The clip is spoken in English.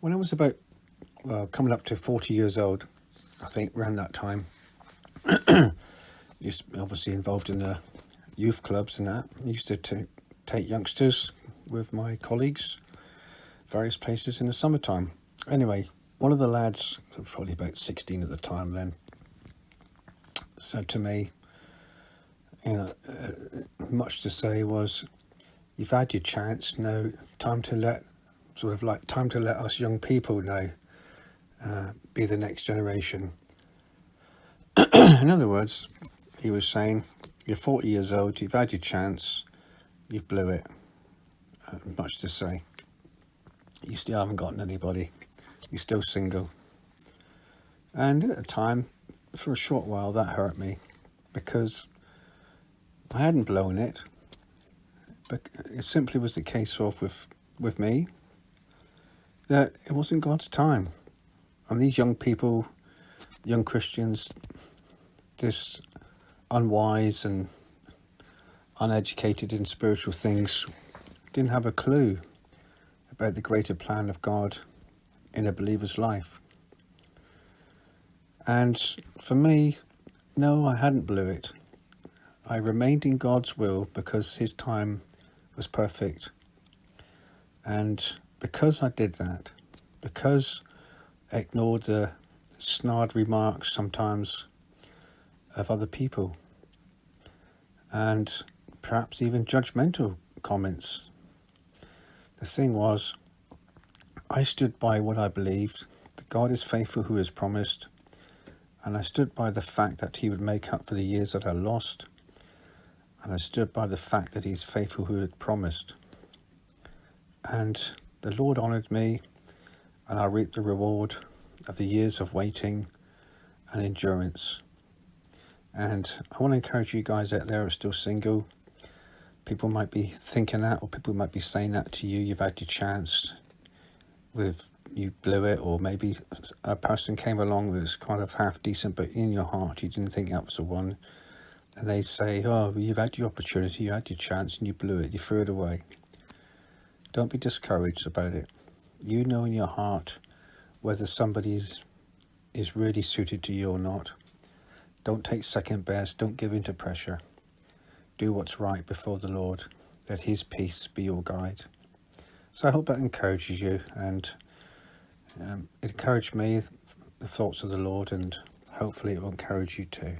When I was about, coming up to 40 years old, I think around that time, used to be obviously involved in the youth clubs and that. I used to take youngsters with my colleagues, various places in the summertime. Anyway, one of the lads, probably about 16 at the time then, said to me, much to say was, "You've had your chance, now time to let us young people now be the next generation." In other words, he was saying, you're 40 years old, you've had your chance, you've blew it. Much to say, you still haven't gotten anybody, you're still single. And at the time, for a short while, that hurt me, because I hadn't blown it, but it simply was the case of with me that it wasn't God's time. And these young people, young Christians, just unwise and uneducated in spiritual things, didn't have a clue about the greater plan of God in a believer's life. And for me, no, I hadn't blew it. I remained in God's will because his time was perfect. And because I did that, because I ignored the snarled remarks sometimes of other people, and perhaps even judgmental comments, the thing was, I stood by what I believed, that God is faithful who has promised, and I stood by the fact that he would make up for the years that I lost, and I stood by the fact that he's faithful who had promised. And the Lord honoured me, and I reaped the reward of the years of waiting and endurance. And I want to encourage you guys out there who are still single. People might be thinking that, or people might be saying that to you. You've had your chance, you blew it, or maybe a person came along that was kind of half decent, but in your heart you didn't think that was the one. And they say, "Oh, you've had your opportunity, you had your chance, and you blew it, you threw it away." Don't be discouraged about it. You know in your heart whether somebody is really suited to you or not. Don't take second best, don't give in to pressure. Do what's right before the Lord. Let his peace be your guide. So I hope that encourages you, and it encouraged me, the thoughts of the Lord, and hopefully it will encourage you too.